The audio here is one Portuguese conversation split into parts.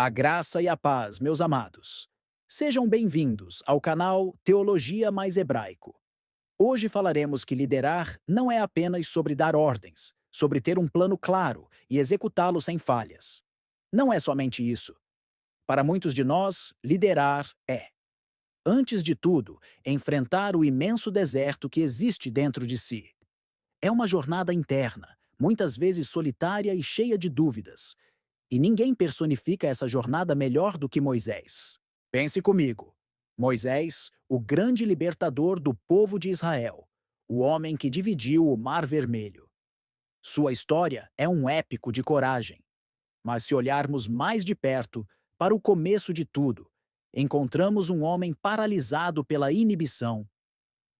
A graça e a paz, meus amados. Sejam bem-vindos ao canal Teologia Mais Hebraico. Hoje falaremos que liderar não é apenas sobre dar ordens, sobre ter um plano claro e executá-lo sem falhas. Não é somente isso. Para muitos de nós, liderar é, antes de tudo, enfrentar o imenso deserto que existe dentro de si. É uma jornada interna, muitas vezes solitária e cheia de dúvidas, e ninguém personifica essa jornada melhor do que Moisés. Pense comigo. Moisés, o grande libertador do povo de Israel, o homem que dividiu o Mar Vermelho. Sua história é um épico de coragem. Mas se olharmos mais de perto, para o começo de tudo, encontramos um homem paralisado pela inibição.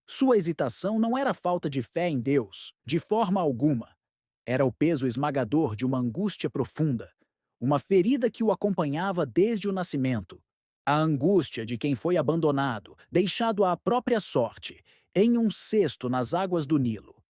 Sua hesitação não era falta de fé em Deus, de forma alguma. Era o peso esmagador de uma angústia profunda, uma ferida que o acompanhava desde o nascimento. A angústia de quem foi abandonado, deixado à própria sorte, em um cesto nas águas do Nilo.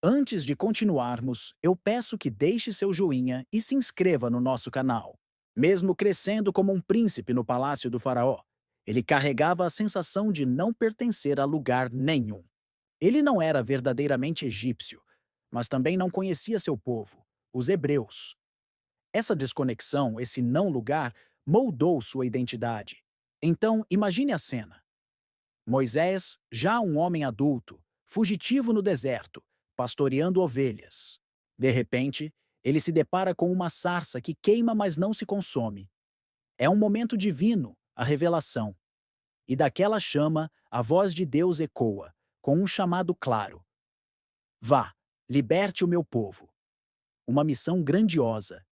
Antes de continuarmos, eu peço que deixe seu joinha e se inscreva no nosso canal. Mesmo crescendo como um príncipe no palácio do faraó, ele carregava a sensação de não pertencer a lugar nenhum. Ele não era verdadeiramente egípcio, mas também não conhecia seu povo, os hebreus. Essa desconexão, esse não lugar, moldou sua identidade. Então, imagine a cena. Moisés, já um homem adulto, fugitivo no deserto, pastoreando ovelhas. De repente, ele se depara com uma sarça que queima, mas não se consome. É um momento divino, a revelação. E daquela chama, a voz de Deus ecoa, com um chamado claro: Vá, liberte o meu povo. Uma missão grandiosa.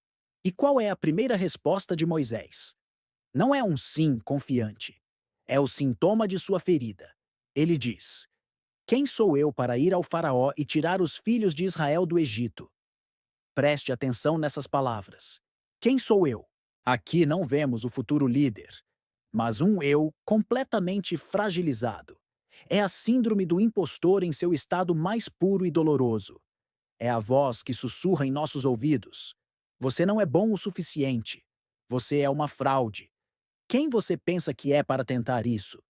E qual é a primeira resposta de Moisés? Não é um sim confiante. É o sintoma de sua ferida. Ele diz: Quem sou eu para ir ao Faraó e tirar os filhos de Israel do Egito? Preste atenção nessas palavras. Quem sou eu? Aqui não vemos o futuro líder, mas um eu completamente fragilizado. É a síndrome do impostor em seu estado mais puro e doloroso. É a voz que sussurra em nossos ouvidos: Você não é bom o suficiente. Você é uma fraude. Quem você pensa que é para tentar isso?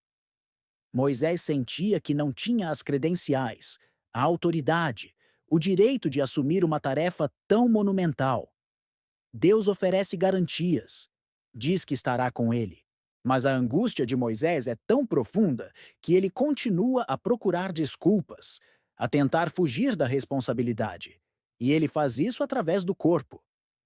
Moisés sentia que não tinha as credenciais, a autoridade, o direito de assumir uma tarefa tão monumental. Deus oferece garantias. Diz que estará com ele. Mas a angústia de Moisés é tão profunda que ele continua a procurar desculpas, a tentar fugir da responsabilidade. E ele faz isso através do corpo.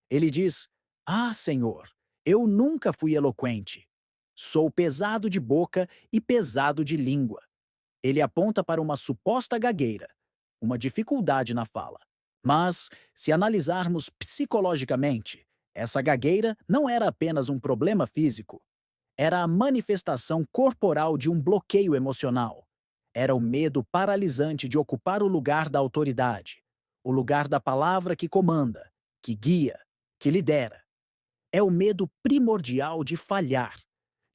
Ele diz: Ah, Senhor, eu nunca fui eloquente. Sou pesado de boca e pesado de língua. Ele aponta para uma suposta gagueira, uma dificuldade na fala. Mas, se analisarmos psicologicamente, essa gagueira não era apenas um problema físico. Era a manifestação corporal de um bloqueio emocional. Era o medo paralisante de ocupar o lugar da autoridade, o lugar da palavra que comanda, que guia, que lidera. É o medo primordial de falhar,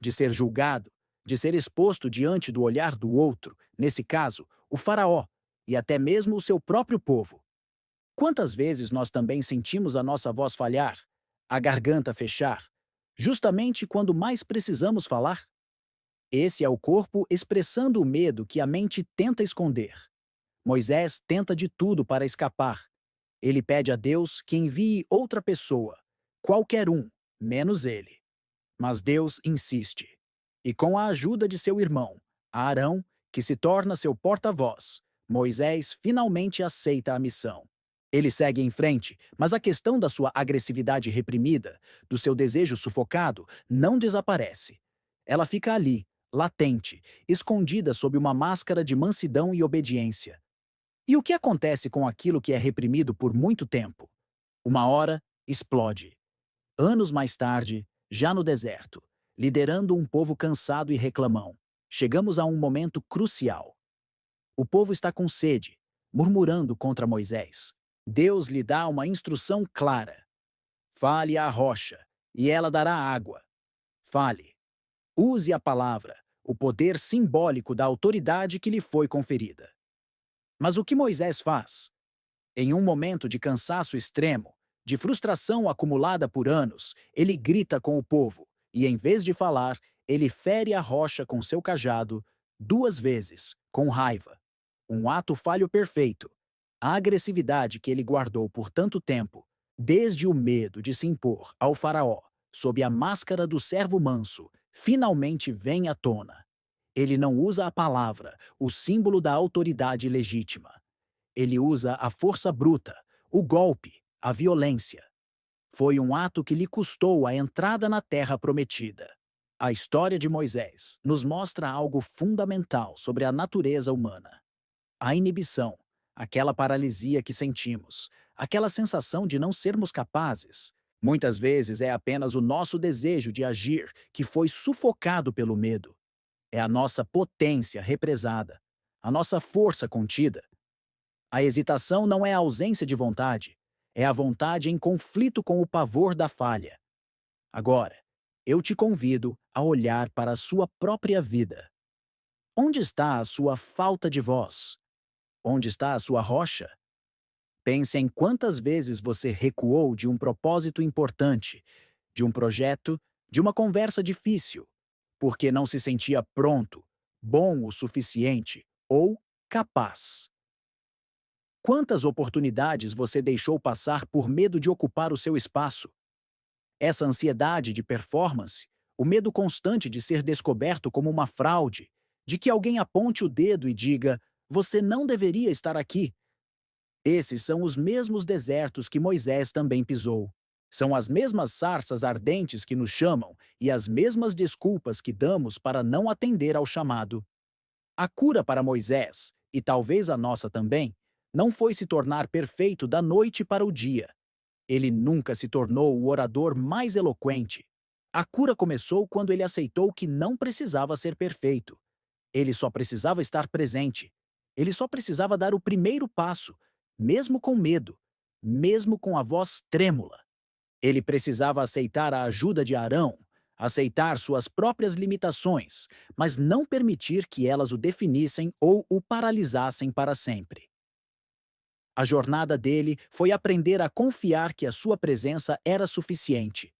de ser julgado, de ser exposto diante do olhar do outro, nesse caso, o faraó, e até mesmo o seu próprio povo. Quantas vezes nós também sentimos a nossa voz falhar, a garganta fechar, justamente quando mais precisamos falar? Esse é o corpo expressando o medo que a mente tenta esconder. Moisés tenta de tudo para escapar. Ele pede a Deus que envie outra pessoa, qualquer um, menos ele. Mas Deus insiste. E com a ajuda de seu irmão, Arão, que se torna seu porta-voz, Moisés finalmente aceita a missão. Ele segue em frente, mas a questão da sua agressividade reprimida, do seu desejo sufocado, não desaparece. Ela fica ali, latente, escondida sob uma máscara de mansidão e obediência. E o que acontece com aquilo que é reprimido por muito tempo? Uma hora, explode. Anos mais tarde, já no deserto, liderando um povo cansado e reclamão, chegamos a um momento crucial. O povo está com sede, murmurando contra Moisés. Deus lhe dá uma instrução clara. Fale à rocha, e ela dará água. Fale. Use a palavra, o poder simbólico da autoridade que lhe foi conferida. Mas o que Moisés faz? Em um momento de cansaço extremo, De frustração acumulada por anos, ele grita com o povo e, em vez de falar, ele fere a rocha com seu cajado 2 vezes, com raiva. Um ato falho perfeito. A agressividade que ele guardou por tanto tempo, desde o medo de se impor ao faraó, sob a máscara do servo manso, finalmente vem à tona. Ele não usa a palavra, o símbolo da autoridade legítima. Ele usa a força bruta, o golpe, a violência. Foi um ato que lhe custou a entrada na Terra Prometida. A história de Moisés nos mostra algo fundamental sobre a natureza humana. A inibição, aquela paralisia que sentimos, aquela sensação de não sermos capazes, muitas vezes é apenas o nosso desejo de agir que foi sufocado pelo medo. É a nossa potência represada, a nossa força contida. A hesitação não é a ausência de vontade, é a vontade em conflito com o pavor da falha. Agora, eu te convido a olhar para a sua própria vida. Onde está a sua falta de voz? Onde está a sua rocha? Pense em quantas vezes você recuou de um propósito importante, de um projeto, de uma conversa difícil, porque não se sentia pronto, bom o suficiente ou capaz. Quantas oportunidades você deixou passar por medo de ocupar o seu espaço? Essa ansiedade de performance, o medo constante de ser descoberto como uma fraude, de que alguém aponte o dedo e diga: você não deveria estar aqui. Esses são os mesmos desertos que Moisés também pisou. São as mesmas sarças ardentes que nos chamam e as mesmas desculpas que damos para não atender ao chamado. A cura para Moisés, e talvez a nossa também, não foi se tornar perfeito da noite para o dia. Ele nunca se tornou o orador mais eloquente. A cura começou quando ele aceitou que não precisava ser perfeito. Ele só precisava estar presente. Ele só precisava dar o primeiro passo, mesmo com medo, mesmo com a voz trêmula. Ele precisava aceitar a ajuda de Arão, aceitar suas próprias limitações, mas não permitir que elas o definissem ou o paralisassem para sempre. A jornada dele foi aprender a confiar que a sua presença era suficiente.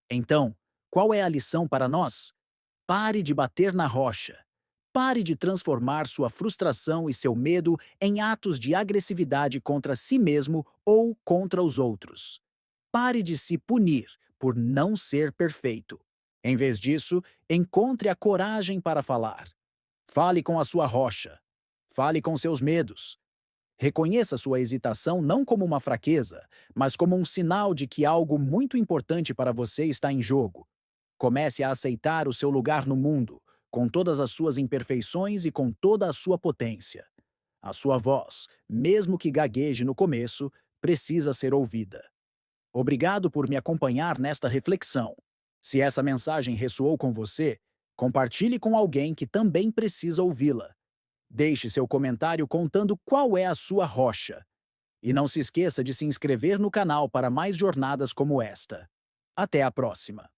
Então, qual é a lição para nós? Pare de bater na rocha. Pare de transformar sua frustração e seu medo em atos de agressividade contra si mesmo ou contra os outros. Pare de se punir por não ser perfeito. Em vez disso, encontre a coragem para falar. Fale com a sua rocha. Fale com seus medos. Reconheça sua hesitação não como uma fraqueza, mas como um sinal de que algo muito importante para você está em jogo. Comece a aceitar o seu lugar no mundo, com todas as suas imperfeições e com toda a sua potência. A sua voz, mesmo que gagueje no começo, precisa ser ouvida. Obrigado por me acompanhar nesta reflexão. Se essa mensagem ressoou com você, compartilhe com alguém que também precisa ouvi-la. Deixe seu comentário contando qual é a sua rocha. E não se esqueça de se inscrever no canal para mais jornadas como esta. Até a próxima!